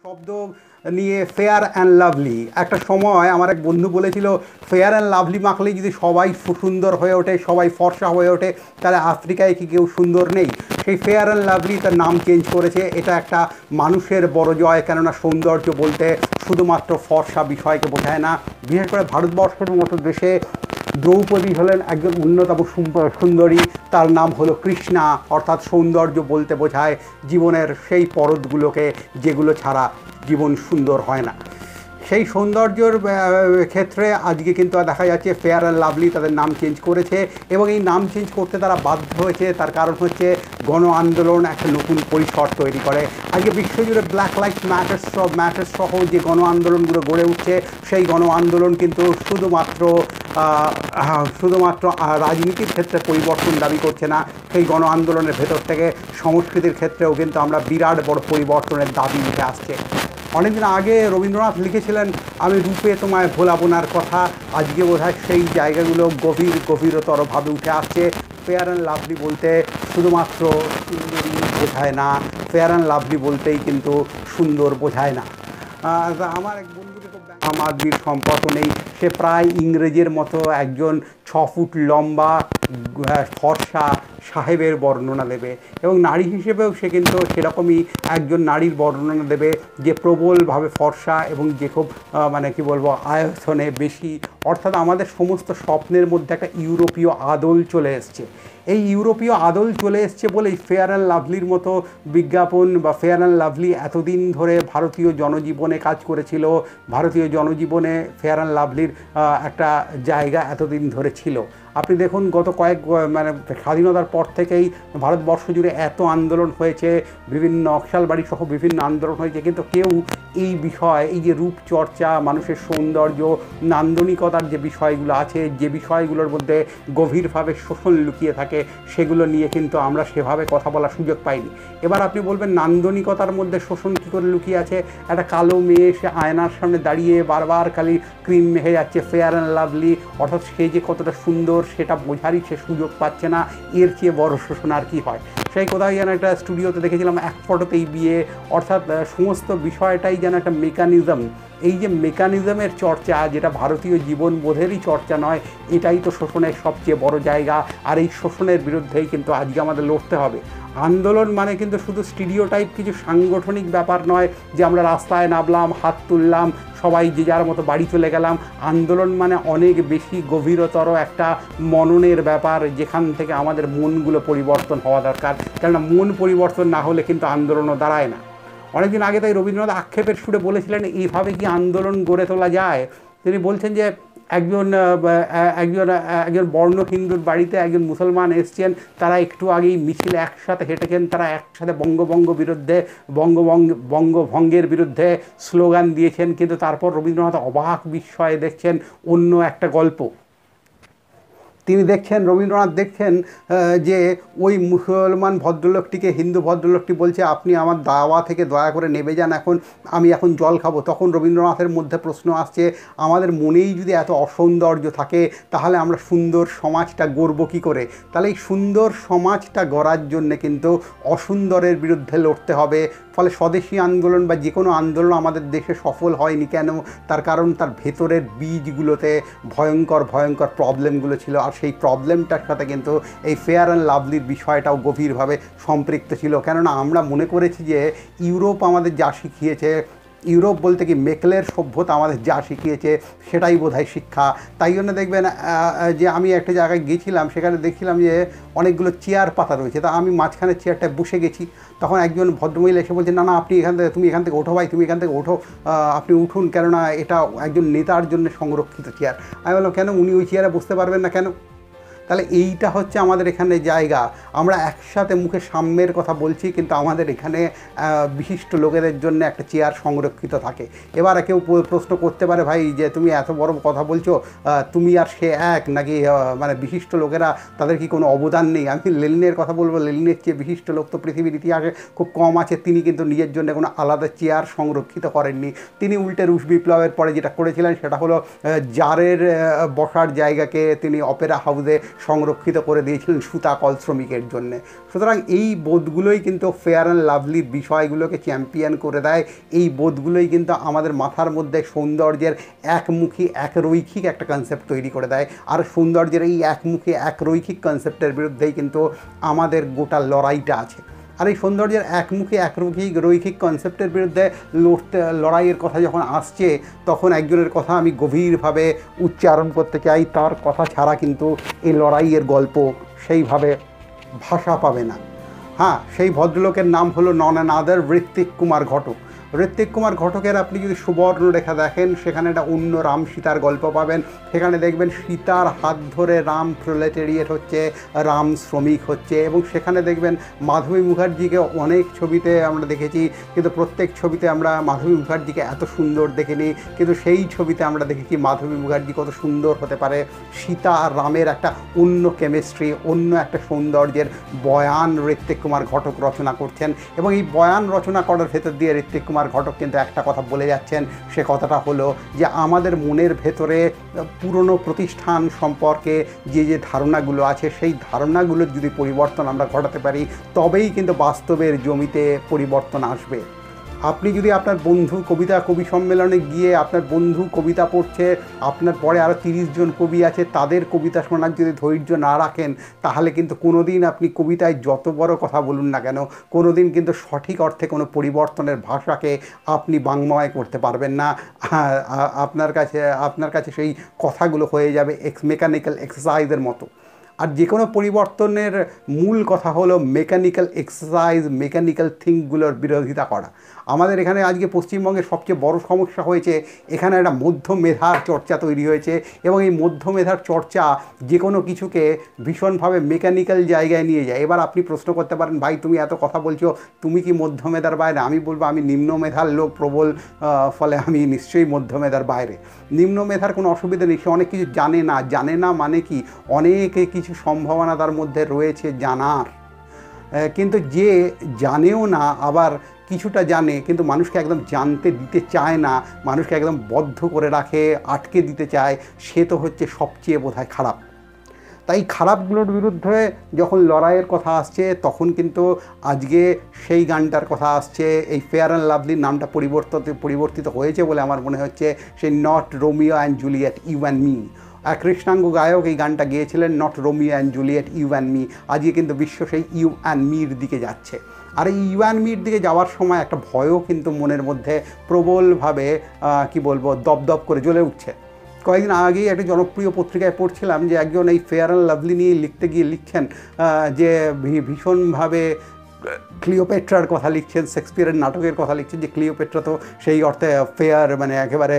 শব্দ নিয়ে fair and lovely. একটা সময় আমার এক বন্ধু বলেছিল ফেয়ার অ্যান্ড লাভলি মাখলেই যদি সবাই সুন্দর হয়ে ওঠে, সবাই ফর্সা হয়ে ওঠে, তাহলে আফ্রিকায় কি কেউ সুন্দর নেই? সেই ফেয়ার অ্যান্ড লাভলি তার নাম চেঞ্জ করেছে। এটা একটা মানুষের বড় জয়, কেননা সৌন্দর্য বলতে শুধুমাত্র ফর্সা বিষয়কে বোঝায় না। বিশেষ করে ভারতবর্ষের মতো দেশে দ্রৌপদী হলেন একজন অন্যতম সুন্দরী। তার নাম হলো কৃষ্ণা, অর্থাৎ সৌন্দর্য বলতে বোঝায় জীবনের সেই পরতগুলোকে যেগুলো ছাড়া জীবন সুন্দর হয় না। সেই সৌন্দর্যর ক্ষেত্রে আজকে কিন্তু দেখা যাচ্ছে ফেয়ার অ্যান্ড লাভলি তাদের নাম চেঞ্জ করেছে, এবং এই নাম চেঞ্জ করতে তারা বাধ্য হয়েছে। তার কারণ হচ্ছে গণ আন্দোলন একটা নতুন পরিসর তৈরি করে। আজকে বিশ্বজুড়ে ব্ল্যাক লাইফস ম্যাটার্স সহ যে গণ আন্দোলনগুলো গড়ে উঠছে, সেই গণ আন্দোলন কিন্তু শুধুমাত্র রাজনীতির ক্ষেত্রে পরিবর্তন দাবি করছে না। সেই গণ আন্দোলনের ভেতর থেকে সংস্কৃতির ক্ষেত্রেও কিন্তু আমরা বিরাট বড় পরিবর্তনের দাবি উঠে আসছে। অনেকদিন আগে রবীন্দ্রনাথ লিখেছিলেন আমি রূপে তোমায় ভোলাবোনার কথা। আজকে বোধহয় সেই জায়গাগুলো গভীরতরভাবে উঠে আসছে। ফেয়ার অ্যান্ড লাভলি বলতে শুধুমাত্র সুন্দরী বোঝায় না, ফেয়ার অ্যান্ড লাভলি বলতেই কিন্তু সুন্দর বোঝায় না। আমার এক বন্ধুকে খুব আম আদমির সম্পর্ক নেই, সে প্রায় ইংরেজের মতো একজন 6 ফুট লম্বা ফর্সা সাহেবের বর্ণনা দেবে, এবং নারী হিসেবেও সে কিন্তু সেরকমই একজন নারীর বর্ণনা দেবে যে প্রবলভাবে ফর্সা এবং যে খুব আয়তনে বেশি। অর্থাৎ আমাদের সমস্ত স্বপ্নের মধ্যে একটা ইউরোপীয় আদল চলে এসছে। এই ইউরোপীয় আদল চলে এসছে বলেই ফেয়ার অ্যান্ড লাভলির মতো বিজ্ঞাপন বা ফেয়ার অ্যান্ড লাভলি এতদিন ধরে ভারতীয় জনজীবনে কাজ করেছিল। ভারতীয় জনজীবনে ফেয়ার অ্যান্ড লাভলির একটা জায়গা এতদিন ধরে ছিল। আপনি দেখুন গত স্বাধীনতার পর থেকেই ভারতবর্ষ জুড়ে এত আন্দোলন হয়েছে, বিভিন্ন নকশালবাড়ি সহ বিভিন্ন আন্দোলন হয়েছে, কিন্তু কেউ এই বিষয়, এই যে রূপচর্চা, মানুষের সৌন্দর্য, নান্দনিকতার যে বিষয়গুলো আছে, যে বিষয়গুলোর মধ্যে গভীরভাবে শোষণ লুকিয়ে থাকে, সেগুলো নিয়ে কিন্তু আমরা সেভাবে কথা বলার সুযোগ পাইনি। এবার আপনি বলবেন নান্দনিকতার মধ্যে শোষণ কী করে লুকিয়ে আছে? একটা কালো মেয়ে সে আয়নার সামনে দাঁড়িয়ে বারবার খালি ক্রিম মেখে যাচ্ছে, ফেয়ার অ্যান্ড লাভলি, অর্থাৎ সে যে কতটা সুন্দর সেটা বোঝারই সে সুযোগ পাচ্ছে না। এর চেয়ে বড় শোষণ আর কী হয়? সেই কোথায় যেন একটা স্টুডিওতে দেখেছিলাম এক ফটোতেই বিয়ে, অর্থাৎ সমস্ত বিষয়টাই যেন একটা মেকানিজম। এই যে মেকানিজমের চর্চা, যেটা ভারতীয় জীবনবোধেরই চর্চা নয়, এটাই তো শোষণের সবচেয়ে বড় জায়গা। আর এই শোষণের বিরুদ্ধেই কিন্তু আজকে আমাদের লড়তে হবে। আন্দোলন মানে কিন্তু শুধু স্টিরিওটাইপ কিছু সাংগঠনিক ব্যাপার নয় যে আমরা রাস্তায় নামলাম, হাত তুললাম, সবাই যে যার মতো বাড়ি চলে গেলাম। আন্দোলন মানে অনেক বেশি গভীরতর একটা মননের ব্যাপার, যেখান থেকে আমাদের মনগুলো পরিবর্তন হওয়া দরকার। কেননা মন পরিবর্তন না হলে কিন্তু আন্দোলনও দাঁড়ায় না। অনেকদিন আগে তাই রবীন্দ্রনাথ আক্ষেপের সুরে বলেছিলেন এইভাবে কি আন্দোলন গড়ে তোলা যায়? তিনি বলছেন যে একজন বর্ণ হিন্দুর বাড়িতে একজন মুসলমান এসছেন, তারা একটু আগেই মিছিলে একসাথে হেঁটেছেন, তারা একসাথে বঙ্গভঙ্গের বিরুদ্ধে স্লোগান দিয়েছেন, কিন্তু তারপর রবীন্দ্রনাথ অবাক বিস্ময়ে দেখছেন অন্য একটা গল্প। রবীন্দ্রনাথ দেখছেন যে ওই মুসলমান ভদ্রলোকটিকে হিন্দু ভদ্রলোকটি বলছে আপনি আমার দাওয়া থেকে দয়া করে নেমে যান, আমি এখন জল খাবো। তখন রবীন্দ্রনাথের মধ্যে প্রশ্ন আসছে, আমাদের মনেই যদি এত অসৌন্দর্য থাকে, তাহলে আমরা সুন্দর সমাজটা গড়ব কী করে? তাহলে এই সুন্দর সমাজটা গড়ার জন্যে কিন্তু অসুন্দরের বিরুদ্ধে লড়তে হবে। ফলে স্বদেশী আন্দোলন বা যে কোনো আন্দোলন আমাদের দেশে সফল হয়নি কেন? তার কারণ তার ভেতরের বীজগুলোতে ভয়ঙ্কর প্রবলেমগুলো ছিল, আর সেই প্রবলেমটার সাথে কিন্তু এই ফেয়ার অ্যান্ড লাভলির বিষয়টাও গভীরভাবে সম্পৃক্ত ছিল। কেননা আমরা মনে করেছি যে ইউরোপ আমাদের যা শিখিয়েছে, ইউরোপ বলতে কি মেকলের সভ্যতা আমাদের যা শিখিয়েছে সেটাই বোধহয় শিক্ষা। তাই জন্য দেখবেন যে আমি একটা জায়গায় গেছিলাম, সেখানে দেখছিলাম যে অনেকগুলো চেয়ার পাতা রয়েছে, তা আমি মাঝখানে চেয়ারটায় বসে গেছি। তখন একজন ভদ্রমহিলা এসে বলছে না আপনি তুমি এখান থেকে ওঠো ভাই, তুমি এখান থেকে ওঠো, আপনি উঠুন, কেননা এটা একজন নেতার জন্য সংরক্ষিত চেয়ার। আমি বললাম কেন, উনি ওই চেয়ারে বসতে পারবেন না কেন? তাহলে এইটা হচ্ছে আমাদের এখানে জায়গা। আমরা একসাথে মুখে সাম্যের কথা বলছি, কিন্তু আমাদের এখানে বিশিষ্ট লোকেদের জন্য একটা চেয়ার সংরক্ষিত থাকে। এবার কেউ প্রশ্ন করতে পারে ভাই যে তুমি এত বড় কথা বলছো, তুমি আর সে এক নাকি? বিশিষ্ট লোকেরা তাদের কি কোনো অবদান নেই? আমি লেনিনের কথা বলবো, লেনিনের চেয়ে বিশিষ্ট লোক তো পৃথিবীর ইতিহাসে খুব কম আছে। তিনি কিন্তু নিজের জন্য কোনো আলাদা চেয়ার সংরক্ষিত করেননি। তিনি উল্টে রুশ বিপ্লবের পরে যেটা করেছিলেন সেটা হলো জারের বসার জায়গাকে তিনি অপেরা হাউসে সংরক্ষিত করে দিয়েছিলেন সুতাকল শ্রমিকের জন্যে। সুতরাং এই বোধগুলোই কিন্তু ফেয়ার অ্যান্ড লাভলির বিষয়গুলোকে চ্যাম্পিয়ন করে দেয়। এই বোধগুলোই কিন্তু আমাদের মাথার মধ্যে সৌন্দর্যের একমুখী একরৈখিক একটা কনসেপ্ট তৈরি করে দেয়। আর সৌন্দর্যের এই একমুখী একরৈখিক কনসেপ্টের বিরুদ্ধেই কিন্তু আমাদের গোটা লড়াইটা আছে। আর এই সৌন্দর্যের একমুখী রৈখিক কনসেপ্টের বিরুদ্ধে লড়াইয়ের কথা যখন আসছে, তখন একজনের কথা আমি গভীরভাবে উচ্চারণ করতে চাই। তার কথা ছাড়া কিন্তু এই লড়াইয়ের গল্প সেইভাবে ভাষা পাবে না। হ্যাঁ, সেই ভদ্রলোকের নাম হলো নন অ্যান আদার ঋত্বিক কুমার ঘটক। ঋত্বিক কুমার ঘটকের আপনি যদি সুবর্ণরেখা দেখেন, সেখানে একটা অন্য রাম সীতার গল্প পাবেন। সেখানে দেখবেন সীতার হাত ধরে রাম প্রোলেটেরিয়েট হচ্ছে, রাম শ্রমিক হচ্ছে। এবং সেখানে দেখবেন মাধবী মুখার্জিকে অনেক ছবিতে আমরা দেখেছি, কিন্তু প্রত্যেক ছবিতে আমরা মাধবী মুখার্জিকে এত সুন্দর দেখিনি। কিন্তু সেই ছবিতে আমরা দেখেছি মাধবী মুখার্জি কত সুন্দর হতে পারে। সীতা আর রামের একটা অন্য কেমিস্ট্রি, অন্য একটা সৌন্দর্যের বয়ান ঋত্বিক কুমার ঘটক রচনা করছেন। এবং এই বয়ান রচনা করার ভেতর দিয়ে ঋত্বিক কুমার ঘটক কিন্তু একটা কথা বলে যাচ্ছেন। সে কথাটা হলো যে আমাদের মনের ভেতরে পুরনো প্রতিষ্ঠান সম্পর্কে যে ধারণাগুলো আছে, সেই ধারণাগুলোর যদি পরিবর্তন আমরা ঘটাতে পারি, তবেই কিন্তু বাস্তবের জমিতে পরিবর্তন আসবে। আপনি যদি আপনার বন্ধু কবি সম্মেলনে গিয়ে আপনার বন্ধু কবিতা পড়ছে, আপনার পরে আরও 30 জন কবি আছে, তাদের কবিতা শোনার যদি ধৈর্য না রাখেন, তাহলে কিন্তু কোনো দিন আপনি কবিতায় যত বড় কথা বলুন না কেন, কোনো দিন কিন্তু সঠিক অর্থে কোনো পরিবর্তনের ভাষাকে আপনি বাংময় করতে পারবেন না। আপনার কাছে সেই কথাগুলো হয়ে যাবে মেকানিক্যাল এক্সারসাইজের মতো। আর যে কোনো পরিবর্তনের মূল কথা হলো মেকানিক্যাল এক্সারসাইজ, মেকানিক্যাল থিংকগুলোর বিরোধিতা করা। আমাদের এখানে আজকে পশ্চিমবঙ্গের সবচেয়ে বড় সমস্যা হয়েছে, এখানে একটা মধ্য মেধার চর্চা তৈরি হয়েছে। এবং এই মধ্য মেধার চর্চা যে কোনো কিছুকে ভীষণভাবে মেকানিক্যাল জায়গায় নিয়ে যায়। এবার আপনি প্রশ্ন করতে পারেন, ভাই তুমি এত কথা বলছো, তুমি কি মধ্য মেধার বাইরে? আমি বলবো আমি নিম্ন মেধার লোক প্রবল, ফলে আমি নিশ্চয়ই মধ্য মেধার বাইরে। নিম্ন মেধার কোনো অসুবিধা নেই, সে অনেক কিছু জানে না মানে কি, অনেক কিছু সম্ভাবনা তার মধ্যে রয়েছে জানার। কিন্তু যে জানেও না, আবার কিছুটা জানে কিন্তু মানুষকে একদম জানতে দিতে চায় না, মানুষকে একদম বদ্ধ করে রাখে, আটকে দিতে চায়, সে তো হচ্ছে সবচেয়ে বোধহয় খারাপ। তাই খারাপগুলোর বিরুদ্ধে যখন লড়াইয়ের কথা আসছে, তখন কিন্তু আজকে সেই গানটার কথা আসছে। এই ফেয়ার অ্যান্ড লাভলির নামটা পরিবর্তিত হয়েছে বলে আমার মনে হচ্ছে, সেই not Romeo and Juliet you and me. কৃষ্ণাঙ্গ গায়ক এই গানটা গিয়েছিলেন, not Romeo and Juliet you and me. আজকে কিন্তু বিশ্ব সেই ইউ অ্যান্ড মির দিকে যাচ্ছে। আর এই ইউ অ্যান্ড মির দিকে যাওয়ার সময় একটা ভয়ও কিন্তু মনের মধ্যে প্রবলভাবে দপদপ করে জ্বলে উঠছে। কয়েকদিন আগেই একটা জনপ্রিয় পত্রিকায় পড়ছিলাম যে একজন এই ফেয়ার অ্যান্ড লাভলি নিয়ে লিখতে গিয়ে লিখছেন যে ভীষণভাবে ক্লিওপেট্রার কথা লিখছেন, শেক্সপিয়ারের নাটকের কথা লিখছেন, যে ক্লিওপেট্রা তো সেই অর্থে ফেয়ার, মানে একেবারে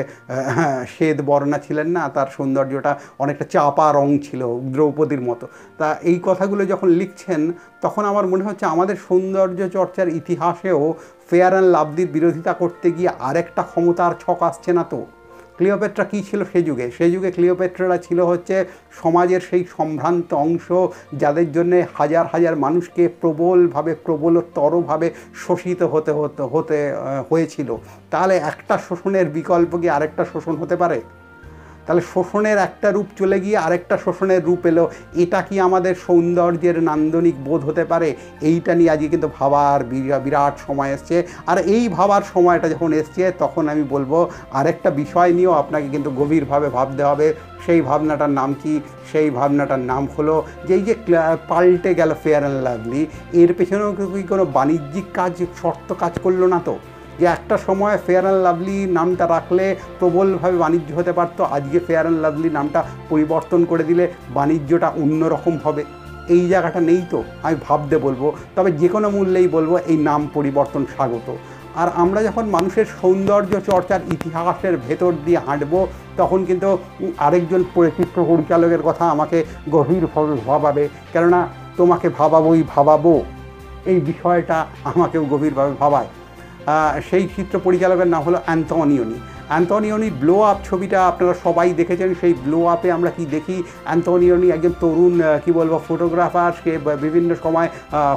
শ্বেত বর্ণা ছিলেন না, তার সৌন্দর্যটা অনেকটা চাপা রং ছিল দ্রৌপদীর মতো। তা এই কথাগুলো যখন লিখছেন, তখন আমার মনে হচ্ছে আমাদের সৌন্দর্য চর্চার ইতিহাসেও ফেয়ার অ্যান্ড লাভলির বিরোধিতা করতে গিয়ে আরেকটা ক্ষমতার ছক আসছে না তো? ক্লিওপেট্রা কী ছিল সে যুগে? ক্লিওপেট্রারা ছিল হচ্ছে সমাজের সেই সম্ভ্রান্ত অংশ, যাদের জন্যে হাজার হাজার মানুষকে প্রবলতরভাবে শোষিত হতে হয়েছিল। তাহলে একটা শোষণের বিকল্প কি আরেকটা শোষণ হতে পারে? তাহলে শোষণের একটা রূপ চলে গিয়ে আরেকটা শোষণের রূপ এলো, এটা কি আমাদের সৌন্দর্যের নান্দনিক বোধ হতে পারে? এইটা নিয়ে আজকে কিন্তু ভাবার বিরাট সময় এসছে। আর এই ভাবার সময়টা যখন এসছে, তখন আমি বলবো আরেকটা বিষয় নিয়েও আপনাকে কিন্তু গভীরভাবে ভাবতে হবে। সেই ভাবনাটার নাম কি? সেই ভাবনাটার নাম হলো যে এই যে পাল্টে গেল ফেয়ার অ্যান্ড লাভলি, এর পেছনেও কি কোনো বাণিজ্যিক শর্ত কাজ করলো না তো? যে একটা সময় ফেয়ার অ্যান্ড লাভলি নামটা রাখলে প্রবলভাবে বাণিজ্য হতে পারতো, আজকে ফেয়ার অ্যান্ড লাভলি নামটা পরিবর্তন করে দিলে বাণিজ্যটা অন্যরকম হবে। এই জায়গাটা নেই তো? আমি ভাবতে বলবো, তবে যে কোনো মূল্যেই বলবো এই নাম পরিবর্তন স্বাগত। আর আমরা যখন মানুষের সৌন্দর্য চর্চার ইতিহাসের ভেতর দিয়ে হাঁটবো, তখন কিন্তু আরেকজন চিত্র পরিচালকের কথা আমাকে গভীরভাবে ভাবাবে, কেননা তোমাকে ভাবাবো এই বিষয়টা আমাকেও গভীরভাবে ভাবায়। সেই চিত্র পরিচালকের নাম হলো অ্যান্তোনিওনি। অ্যান্তোনিওনির ব্লো আপ ছবিটা আপনারা সবাই দেখেছেন। সেই ব্লো আপে আমরা কি দেখি, অ্যান্তোনিওনি একজন তরুণ কি বলবো ফটোগ্রাফার, সে বিভিন্ন সময়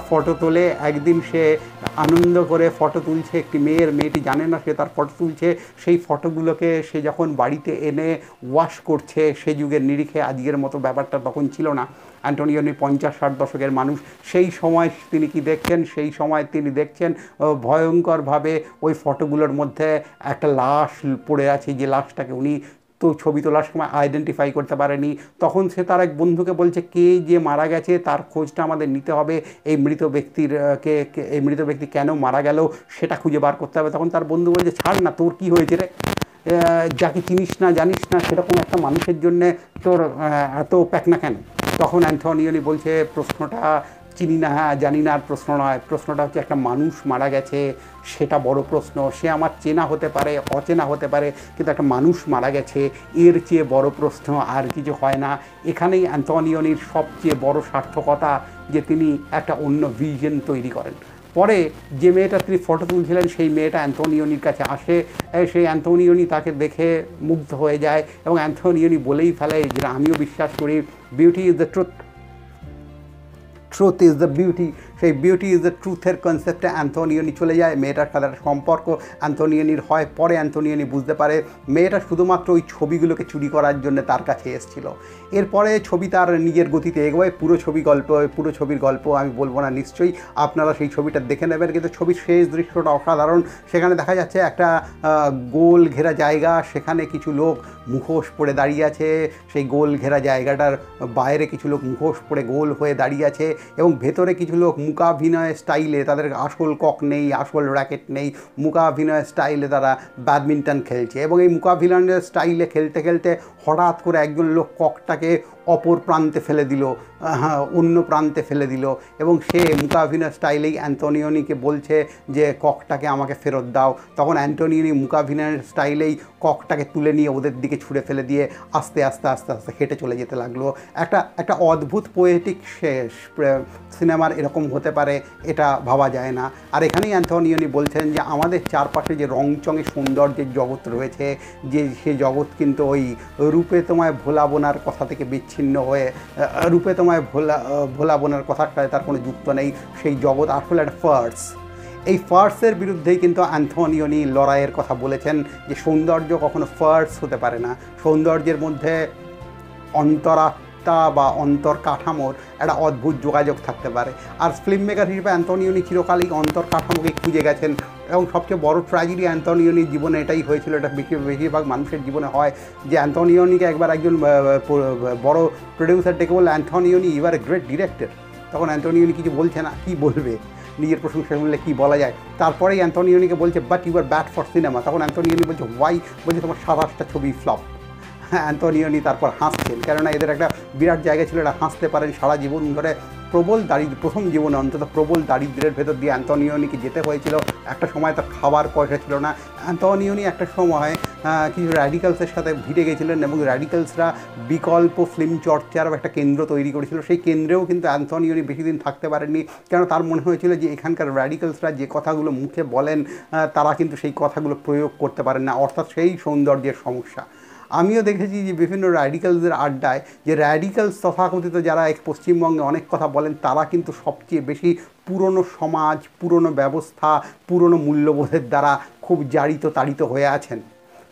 ফটো তোলে। একদিন সে আনন্দ করে ফটো তুলছে, একটি মেয়েটি জানে না সে তার ফটো তুলছে। সেই ফটোগুলোকে সে যখন বাড়িতে এনে ওয়াশ করছে, সে যুগের নিরিখে আজকের মতো ব্যাপারটা তখন ছিল না। অ্যান্তোনিওনি 50-60 দশকের মানুষ। সেই সময় তিনি কি দেখছেন, সেই সময় তিনি দেখছেন ভয়ঙ্করভাবে ওই ফটোগুলোর মধ্যে একটা লাশ পড়ে আছে, যে লাশটাকে উনি তো ছবি তোলার সময় আইডেন্টিফাই করতে পারেনি। তখন সে তার এক বন্ধুকে বলছে, কে যে মারা গেছে তার খোঁজটা আমাদের নিতে হবে, এই মৃত ব্যক্তি কেন মারা গেল সেটা খুঁজে বার করতে হবে। তখন তার বন্ধু বলছে, ছাড় না, তোর কী হয়েছে রে, যাকে চিনিস না জানিস না সেরকম একটা মানুষের জন্যে তোর এত প্যাকনা কেন? তখন অ্যান্তোনিওনি বলছে, প্রশ্নটা চিনি না, হ্যাঁ জানি না আর প্রশ্ন নয়, প্রশ্নটা হচ্ছে একটা মানুষ মারা গেছে, সেটা বড় প্রশ্ন। সে আমার চেনা হতে পারে, অচেনা হতে পারে, কিন্তু একটা মানুষ মারা গেছে, এর চেয়ে বড় প্রশ্ন আর কিছু হয় না। এখানেই অ্যান্তোনিওনির সবচেয়ে বড় সার্থকতা, যে তিনি একটা অন্য ভিশন তৈরি করেন। পরে যে মেয়েটা তিনি ফটো তুলছিলেন, সেই মেয়েটা অ্যান্তোনিওনির কাছে আসে। সেই অ্যান্তোনিওনি তাকে দেখে মুগ্ধ হয়ে যায় এবং অ্যান্তোনিওনি বলেই ফেলে, যে আমিও বিশ্বাস করি beauty is the truth, truth is the beauty. সেই বিউটি ইজ দ্য ট্রুথের কনসেপ্টে অ্যান্তোনিওনি চলে যায়। মেয়েটার সাথে একটা সম্পর্ক অ্যান্তোনিওনির হয়। পরে অ্যান্তোনিওনি বুঝতে পারে মেয়েটা শুধুমাত্র ওই ছবিগুলোকে চুরি করার জন্য তার কাছে এসেছিল। এরপরে ছবি তার নিজের গতিতে এগোয়। পুরো ছবির গল্প আমি বলবো না, নিশ্চয়ই আপনারা সেই ছবিটা দেখে নেবেন। কিন্তু ছবির শেষ দৃশ্যটা অসাধারণ। সেখানে দেখা যাচ্ছে একটা গোল ঘেরা জায়গা, সেখানে কিছু লোক মুখোশ পরে দাঁড়িয়ে আছে। সেই গোল ঘেরা জায়গাটার বাইরে কিছু লোক মুখোশ পরে গোল হয়ে দাঁড়িয়ে আছে এবং ভেতরে কিছু লোক মূকাভিনয় স্টাইলে, তাদের আসল কক নেই, আসল র্যাকেট নেই, মূকাভিনয় স্টাইলে তারা ব্যাডমিন্টন খেলছে। এবং এই মূকাভিনয় স্টাইলে খেলতে খেলতে হঠাৎ করে একজন লোক ককটাকে অপর প্রান্তে ফেলে দিল, অন্য প্রান্তে ফেলে দিল এবং সে মূকাভিনয় স্টাইলেই অ্যান্তোনিওনিকে বলছে যে ককটাকে আমাকে ফেরত দাও। তখন অ্যান্তোনিওনি মূকাভিনয় স্টাইলেই ককটাকে তুলে নিয়ে ওদের দিকে ছুঁড়ে ফেলে দিয়ে আস্তে আস্তে আস্তে আস্তে হেঁটে চলে যেতে লাগলো। একটা অদ্ভুত পোয়েটিক শেষ সিনেমার এরকম হতে পারে, এটা ভাবা যায় না। আর এখানেই অ্যান্তোনিওনি বলছেন যে আমাদের চারপাশে যে রংচঙে সৌন্দর্যের জগৎ রয়েছে, যে সে জগৎ কিন্তু ওই রূপে তোমায় ভোলাবোনার কথা থেকে বিচ্ছিন্ন হয়ে, রূপে তোমায় ভোলাবোনার কথার সাথে তার কোনো যুক্ত নেই। সেই জগৎ আসলে একটা ফার্স। এই ফার্সের বিরুদ্ধেই কিন্তু অ্যান্তোনিওনি লড়াইয়ের কথা বলেছেন, যে সৌন্দর্য কখনো ফার্স হতে পারে না। সৌন্দর্যের মধ্যে অন্তরাত্মা বা অন্তর কাঠামোর একটা অদ্ভুত যোগাযোগ থাকতে পারে। আর ফিল্ম মেকার হিসেবে অ্যান্তোনিওনি চিরকালই অন্তর কাঠামোকে খুঁজে গেছেন এবং সবচেয়ে বড় ট্র্যাজেডি অ্যান্তোনিওনির জীবনে এটাই হয়েছিল, এটা বেশিরভাগ মানুষের জীবনে হয়, যে অ্যান্তোনিওনিকে একবার একজন বড় প্রডিউসার ডেকে বলল, Antonioni you are a great director. তখন অ্যান্তোনিওনি কিছু বলছে না, কি বলবে, নিজের প্রশংসা শুনলে কী বলা যায়। তারপরেই অ্যান্তোনিওনিকে বলছে, but you are bad for cinema. তখন অ্যান্তোনিওনি বলছে, ওয়াই? বলছে, তোমার 27টা ছবি ফ্লপ। অ্যান্তোনিওনি তারপর হাসছেন, কেননা এদের একটা বিরাট জায়গা ছিল, এটা হাসতে পারেন। সারা জীবন ধরে প্রথম জীবনে অন্তত প্রবল দারিদ্র্যের ভেতর দিয়ে অ্যান্তোনিওনিকে যেতে হয়েছিল। একটা সময় তার খাবার পয়সা ছিল না। অ্যান্তোনিওনি একটা সময় কিছু র্যাডিক্যালসের সাথে ভিড়ে গেছিলেন এবং র্যাডিক্যালসরা বিকল্প ফিল্ম চর্চার একটা কেন্দ্র তৈরি করেছিল। সেই কেন্দ্রেও কিন্তু অ্যান্তোনিওনি বেশি দিন থাকতে পারেননি, কেন তার মনে হয়েছিল যে এখানকার র্যাডিক্যালসরা যে কথাগুলো মুখে বলেন তারা কিন্তু সেই কথাগুলো প্রয়োগ করতে পারেন না, অর্থাৎ সেই সৌন্দর্যের সমস্যা। আমিও দেখেছি যে বিভিন্ন র্যাডিক্যালসদের আড্ডায়, যে র্যাডিক্যালস তথাকথিত যারা পশ্চিমবঙ্গে অনেক কথা বলেন, তারা কিন্তু সবচেয়ে বেশি পুরনো সমাজ, পুরনো ব্যবস্থা, পুরনো মূল্যবোধের দ্বারা খুব তাড়িত হয়ে আছেন।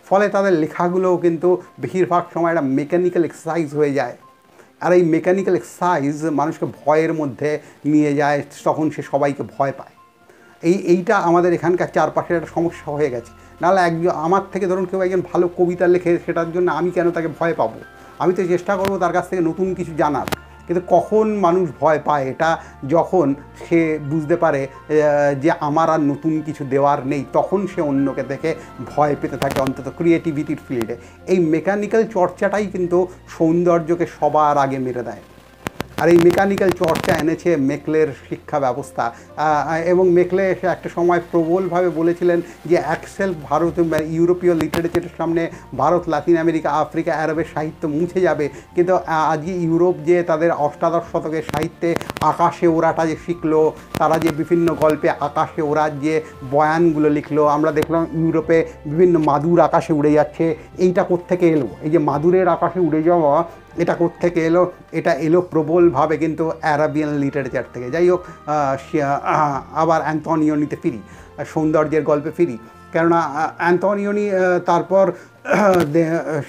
ফলে তাদের লেখাগুলোও কিন্তু বেশিরভাগ সময় একটা মেকানিক্যাল এক্সারসাইজ হয়ে যায়। আর এই মেকানিক্যাল এক্সারসাইজ মানুষকে ভয়ের মধ্যে নিয়ে যায়, তখন সে সবাইকে ভয় পায়। এইটা আমাদের এখানকার চারপাশের একটা সমস্যা হয়ে গেছে। নাহলে আমার থেকে ধরুন কেউ একজন ভালো কবিতা লেখে, সেটার জন্য আমি কেন তাকে ভয় পাবো? আমি তো চেষ্টা করবো তার কাছ থেকে নতুন কিছু জানার। কিন্তু কখন মানুষ ভয় পায়, এটা যখন সে বুঝতে পারে যে আমার আর নতুন কিছু দেওয়ার নেই, তখন সে অন্যকে দেখে ভয় পেতে থাকে, অন্তত ক্রিয়েটিভিটির ফিল্ডে। এই মেকানিক্যাল চর্চাটাই কিন্তু সৌন্দর্যকে সবার আগে মেরে দেয়। আর এই মেকানিক্যাল চর্চা এনেছে মেকলের শিক্ষা ব্যবস্থা। এবং মেকলে একটা সময় প্রবলভাবে বলেছিলেন যে অ্যাক্সেল ভারত ইউরোপীয় লিটারেচারের সামনে ভারত, লাতিন আমেরিকা, আফ্রিকা, আরবের সাহিত্য মুছে যাবে। কিন্তু আজকে ইউরোপ যে তাদের অষ্টাদশ শতকের সাহিত্যে আকাশে ওড়াটা যে শিখলো, তারা যে বিভিন্ন গল্পে আকাশে ওড়ার যে বয়ানগুলো লিখলো, আমরা দেখলাম ইউরোপে বিভিন্ন মাদুর আকাশে উড়ে যাচ্ছে। এইটা কোত্থেকে এলো? এই যে মাদুরের আকাশে উড়ে যাওয়া, এটা কোত্থেকে এলো? এটা এলো প্রবলভাবে কিন্তু অ্যারাবিয়ান লিটারেচার থেকে। যাই হোক, আবার অ্যান্তোনিওনিতে ফিরি, সৌন্দর্যের গল্পে ফিরি। কেননা অ্যান্তোনিওনি তারপর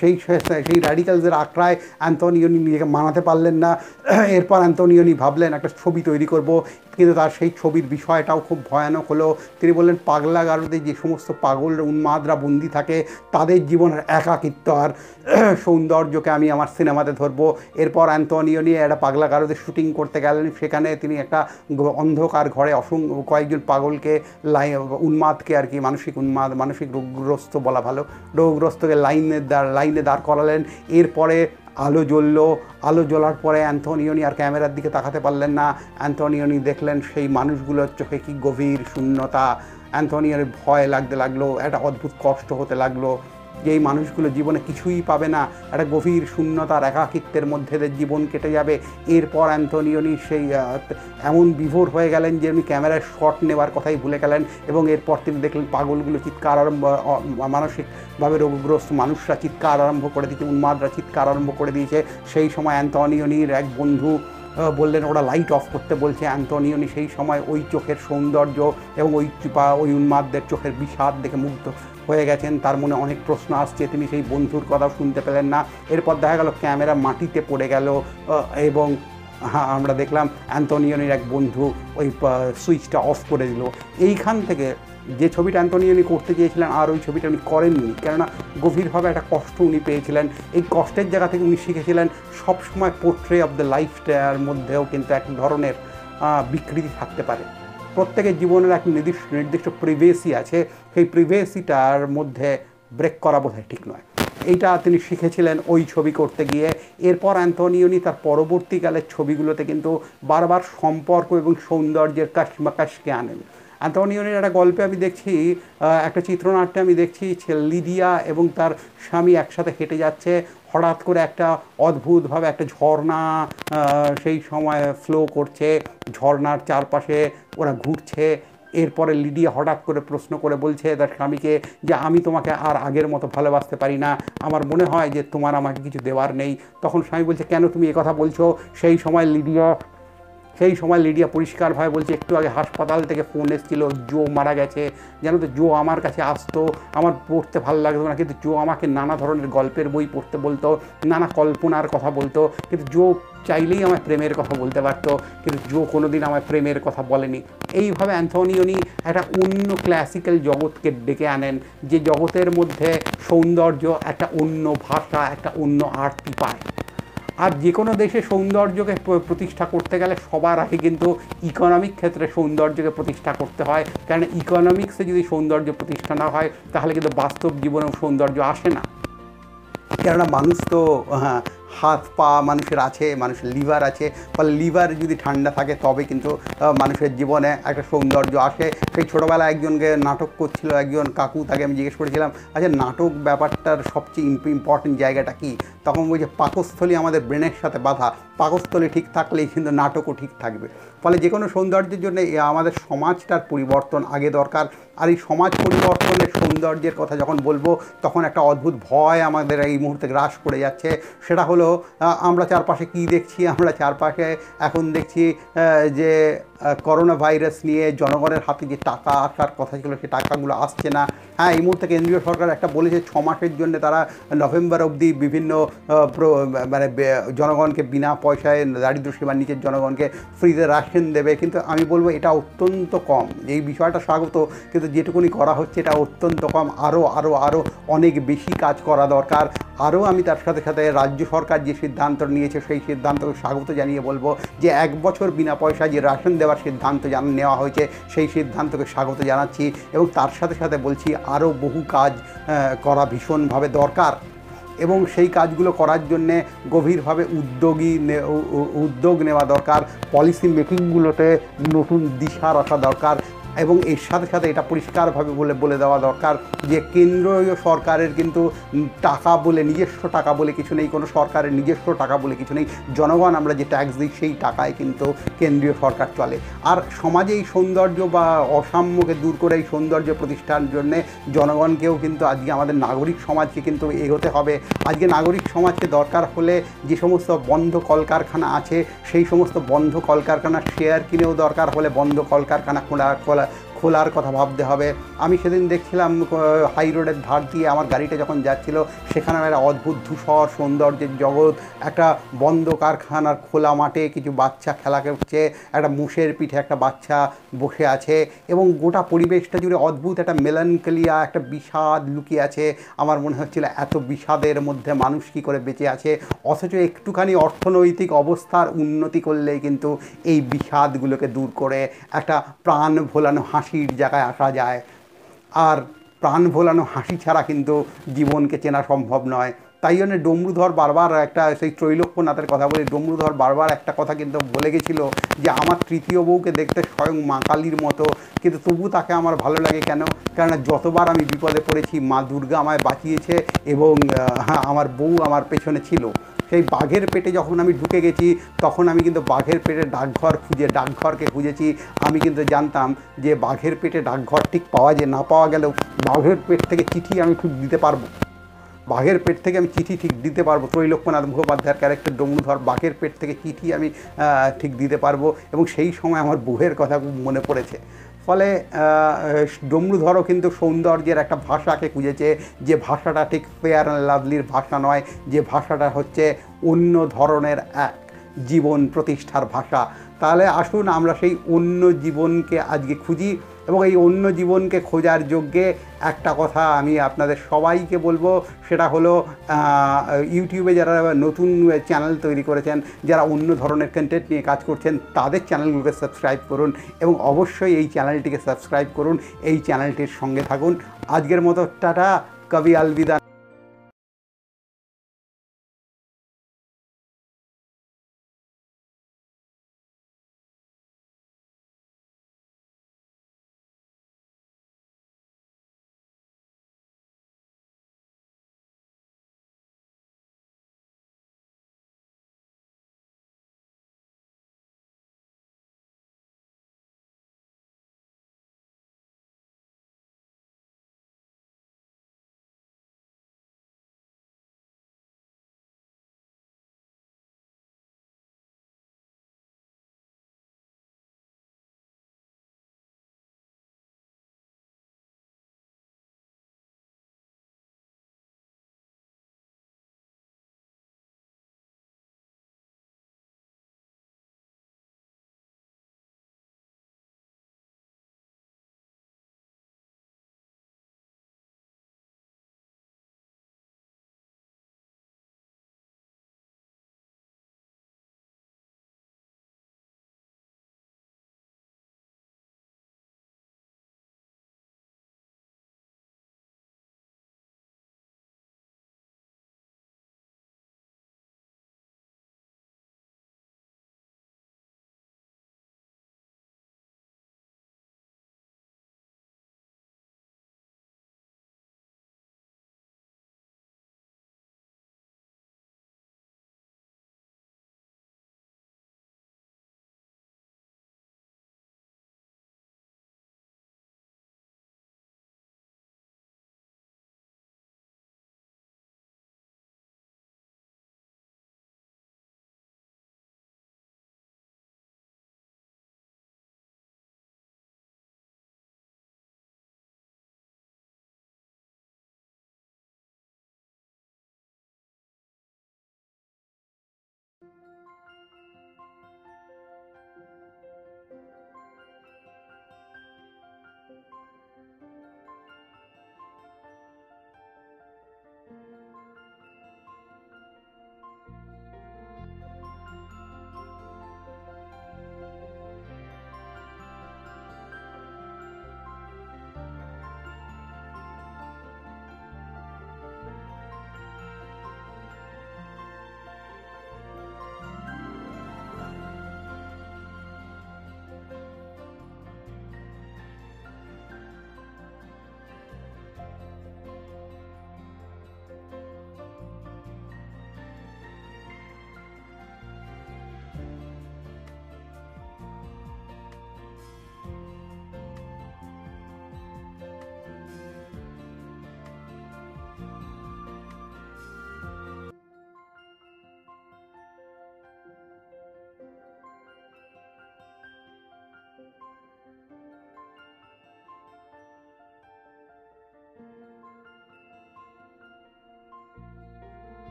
সেই র্যাডিক্যালসের আখড়ায় অ্যান্তোনিওনি নিজেকে মানাতে পারলেন না। এরপর অ্যান্তোনিওনি ভাবলেন একটা ছবি তৈরি করব, কিন্তু তার সেই ছবির বিষয়টাও খুব ভয়ানক হলো। তিনি বললেন পাগলাগারদে যে সমস্ত পাগল উন্মাদরা বন্দি থাকে, তাদের জীবনের একাকিত্ব আর সৌন্দর্যকে আমি আমার সিনেমাতে ধরবো। এরপর অ্যান্তোনিওনি একটা পাগলাগারদে শুটিং করতে গেলেন। সেখানে তিনি একটা অন্ধকার ঘরে কয়েকজন পাগলকে উন্মাদকে আর কি, মানসিক রোগগ্রস্ত বলা ভালো, রোগগ্রস্তকে লাইনে দাঁড় করালেন। এরপরে আলো জ্বললো। আলো জ্বলার পরে অ্যান্তোনিওনি আর ক্যামেরার দিকে তাকাতে পারলেন না। অ্যান্তোনিওনি দেখলেন সেই মানুষগুলোর চোখে কি গভীর শূন্যতা। অ্যান্তোনিওনির ভয় লাগতে লাগলো, একটা অদ্ভুত কষ্ট হতে লাগলো যে এই মানুষগুলো জীবনে কিছুই পাবে না, একটা গভীর শূন্যতার একাকিত্বের মধ্যে জীবন কেটে যাবে। এরপর অ্যান্তোনিওনি সেই এমন বিভোর হয়ে গেলেন যে উনি ক্যামেরায় শট নেওয়ার কথাই ভুলে গেলেন। এবং এরপর তিনি দেখলেন পাগলগুলো চিৎকার মানসিকভাবে রোগগ্রস্ত মানুষরা চিৎকার আরম্ভ করে দিয়েছে, উন্মাদরা চিৎকার আরম্ভ করে দিয়েছে। সেই সময় অ্যান্তোনিওনির এক বন্ধু বললেন ওরা লাইট অফ করতে বলছে। অ্যান্তোনিওনি সেই সময় ওই চোখের সৌন্দর্য এবং ওই উন্মাদদের চোখের বিষাদ দেখে মুগ্ধ হয়ে গেছেন। তার মনে অনেক প্রশ্ন আসছে, তিনি সেই বন্ধুর কথাও শুনতে পেলেন না। এরপর দেখা গেল ক্যামেরা মাটিতে পড়ে গেল এবং আমরা দেখলাম অ্যান্তোনিওনির এক বন্ধু ওই সুইচটা অফ করে দিল। এইখান থেকে যে ছবিটা অ্যান্তোনিওনি করতে চেয়েছিলেন আর ওই ছবিটা উনি করেননি, কেননা গভীরভাবে একটা কষ্ট উনি পেয়েছিলেন। এই কষ্টের জায়গা থেকে উনি শিখেছিলেন সবসময় পোর্ট্রে অফ দ্য লাইফটার মধ্যেও কিন্তু এক ধরনের বিকৃতি থাকতে পারে। প্রত্যেকের জীবনের এক নির্দিষ্ট প্রিভেসি আছে, সেই প্রিভেসিটার মধ্যে ব্রেক করা বোধহয় ঠিক নয়। এইটা তিনি শিখেছিলেন ওই ছবি করতে গিয়ে। এরপর অ্যান্তোনিওনি তার পরবর্তীকালের ছবিগুলোতে কিন্তু বারবার সম্পর্ক এবং সৌন্দর্যের কাশমাকাশকে আনেন। অ্যান্তোনিওনির একটা গল্পে আমি দেখছি, একটা চিত্রনাট্যে আমি দেখছি লিডিয়া এবং তার স্বামী একসাথে হেঁটে যাচ্ছে। হঠাৎ করে একটা অদ্ভুতভাবে একটা ঝর্ণা সেই সময় ফ্লো করছে, ঝর্ণার চারপাশে ওরা ঘুরছে। এরপরে লিডিয়া হঠাৎ করে প্রশ্ন করে বলছে তার স্বামীকে যে আমি তোমাকে আর আগের মতো ভালোবাসতে পারি না, আমার মনে হয় যে তোমার আমাকে কিছু দেওয়ার নেই। তখন স্বামী বলছে কেন তুমি কথা বলছো? সেই সময় লিডিয়া পরিষ্কারভাবে বলছে একটু আগে হাসপাতাল থেকে ফোন এসেছিল, জো মারা গেছে। জানো তো, জো আমার কাছে আসতো, আমার পড়তে ভালো লাগতো না, কিন্তু জো আমাকে নানা ধরনের গল্পের বই পড়তে বলতো, নানা কল্পনার কথা বলতো, কিন্তু জো চাইলেই আমায় প্রেমের কথা বলতে পারতো, কিন্তু জো কোনো দিন আমায় প্রেমের কথা বলেনি। এইভাবে অ্যান্তোনিওনি একটা অন্য ক্লাসিক্যাল জগৎকে ডেকে আনেন, যে জগতের মধ্যে সৌন্দর্য একটা অন্য ভাষা, একটা অন্য আর্তি পায়। আর যে কোনো দেশে সৌন্দর্যকে প্রতিষ্ঠা করতে গেলে সবার আগে কিন্তু ইকোনমিক ক্ষেত্রে সৌন্দর্যকে প্রতিষ্ঠা করতে হয়, কারণ ইকোনমিক্সে যদি সৌন্দর্য প্রতিষ্ঠা না হয় তাহলে কিন্তু বাস্তব জীবনেও সৌন্দর্য আসে না। কেননা মানুষ তো হাত পা মানুষের আছে, মানুষের লিভার আছে, ফলে লিভার যদি ঠান্ডা থাকে তবে কিন্তু মানুষের জীবনে একটা সৌন্দর্য আসে। সেই ছোটোবেলায় একজনকে নাটক করছিল একজন কাকু, তাকে আমি জিজ্ঞেস করেছিলাম আচ্ছা নাটক ব্যাপারটার সবচেয়ে ইম্পর্টেন্ট জায়গাটা কী? তখন বলছে পাকস্থলী আমাদের ব্রেনের সাথে বাঁধা, পাকস্থলী ঠিক থাকলেই কিন্তু নাটকও ঠিক থাকবে। ফলে যে কোনো সৌন্দর্যের জন্য আমাদের সমাজটার পরিবর্তন আগে দরকার। আর এই সমাজ পরিবর্তনের সৌন্দর্যের কথা যখন বলবো তখন একটা অদ্ভুত ভয় আমাদের এই মুহূর্তে গ্রাস করে যাচ্ছে। সেটা হলো আমরা চারপাশে কী দেখছি? আমরা চারপাশে এখন দেখছি যে করোনা ভাইরাস নিয়ে জনগণের হাতে যে টাকা আসার কথা ছিল সে টাকাগুলো আসছে না। হ্যাঁ, এই মুহূর্তে কেন্দ্রীয় সরকার একটা বলেছে 6 মাসের জন্য তারা নভেম্বর অবধি বিভিন্ন মানে জনগণকে বিনা পয়সায় দারিদ্র সীমার নিচের জনগণকে ফ্রিতে রাশন দেবে, কিন্তু আমি বলবো এটা অত্যন্ত কম। এই বিষয়টা স্বাগত, কিন্তু যেটুকুনি করা হচ্ছে এটা অত্যন্ত কম। আরও অনেক বেশি কাজ করা দরকার। আরও আমি তার সাথে সাথে রাজ্য সরকার যে সিদ্ধান্ত নিয়েছে সেই সিদ্ধান্তকে স্বাগত জানিয়ে বলবো যে 1 বছর বিনা পয়সায় যে রাশন দেওয়ার সিদ্ধান্ত নেওয়া হয়েছে সেই সিদ্ধান্তকে স্বাগত জানাচ্ছি। এবং তার সাথে সাথে বলছি আরও বহু কাজ করা ভীষণভাবে দরকার। এবং সেই কাজগুলো করার জন্যে গভীরভাবে উদ্যোগ নেওয়া দরকার, পলিসি মেকিংগুলোতে নতুন দিশা রাখা দরকার। এবং এর সাথে সাথে এটা পরিষ্কারভাবে বলে দেওয়া দরকার যে কেন্দ্রীয় সরকারের কিন্তু টাকা বলে, নিজস্ব টাকা বলে কিছু নেই, কোনো সরকারের নিজস্ব টাকা বলে কিছু নেই। জনগণ আমরা যে ট্যাক্স দিই সেই টাকায় কিন্তু কেন্দ্রীয় সরকার চলে। আর সমাজে এই সৌন্দর্য বা অসাম্যকে দূর করে এই সৌন্দর্য প্রতিষ্ঠার জন্যে জনগণকেও কিন্তু আজকে আমাদের নাগরিক সমাজকে কিন্তু এগোতে হবে। আজকে নাগরিক সমাজকে দরকার হলে যে সমস্ত বন্ধ কলকারখানা আছে সেই সমস্ত বন্ধ কলকারখানার শেয়ার কিনেও দরকার হলে বন্ধ কলকারখানা খোলার কথা ভাবতে হবে। আমি সেদিন দেখছিলাম হাই রোডের ধার দিয়ে আমার গাড়িটা যখন যাচ্ছিল, সেখানে একটা অদ্ভুত ধূসর সৌন্দর্যের জগৎ, একটা বন্ধ কারখানার খোলা মাঠে কিছু বাচ্চা খেলা করছে, একটা মুষের পিঠে একটা বাচ্চা বসে আছে, এবং গোটা পরিবেশটা জুড়ে অদ্ভুত একটা মেলানকলিয়া, একটা বিষাদ লুকিয়ে আছে। আমার মনে হচ্ছিল এত বিষাদের মধ্যে মানুষ কী করে বেঁচে আছে, অথচ একটুখানি অর্থনৈতিক অবস্থার উন্নতি করলেই কিন্তু এই বিষাদগুলোকে দূর করে একটা প্রাণ ভোলানো হাসির জায়গায় আসা যায়। আর প্রাণ ভোলানো হাসি ছাড়া কিন্তু জীবনকে চেনা সম্ভব নয়। তাই জন্য ডমরুধর বারবার একটা, সেই ত্রৈলোক্যনাথের কথা বলি, ডমরুধর বারবার একটা কথা কিন্তু বলে গেছিল যে আমার তৃতীয় বউকে দেখতে স্বয়ং মা কালীর মতো, কিন্তু তবু তাকে আমার ভালো লাগে কেন? কেননা যতবার আমি বিপদে পড়েছি মা দুর্গা আমায় বাঁচিয়েছে এবং আমার বউ আমার পেছনে ছিল। সেই বাঘের পেটে যখন আমি ঢুকে গেছি তখন আমি কিন্তু বাঘের পেটে ডাকঘরকে খুঁজেছি। আমি কিন্তু জানতাম যে বাঘের পেটে ডাকঘর ঠিক না পাওয়া গেলেও বাঘের পেট থেকে চিঠি আমি ঠিক দিতে পারবো। বাঘের পেট থেকে আমি চিঠি ঠিক দিতে পারবো। ত্রৈলোক্যনাথ মুখোপাধ্যায়ের ক্যারেক্টার ডমরুধর, বাঘের পেট থেকে চিঠি আমি ঠিক দিতে পারবো। এবং সেই সময় আমার বউয়ের কথা খুব মনে পড়েছে। ফলে ডমরুধরও কিন্তু সৌন্দর্যের একটা ভাষাকে খুঁজেছে, যে ভাষাটা ঠিক ফেয়ার অ্যান্ড লাভলির ভাষা নয়, যে ভাষাটা হচ্ছে অন্য ধরনের এক জীবন প্রতিষ্ঠার ভাষা। তাহলে আসুন আমরা সেই অন্য জীবনকে আজকে খুঁজি, এবং এই অন্য জীবনকে খোঁজার যোগ্যে একটা কথা আমি আপনাদের সবাইকে বলবো, সেটা হলো ইউটিউবে যারা নতুন চ্যানেল তৈরি করেছেন, যারা অন্য ধরনের কন্টেন্ট নিয়ে কাজ করছেন, তাদের চ্যানেলগুলোকে সাবস্ক্রাইব করুন এবং অবশ্যই এই চ্যানেলটিকে সাবস্ক্রাইব করুন, এই চ্যানেলটির সঙ্গে থাকুন। আজকের মতো টাটা, কবি আলবিদা।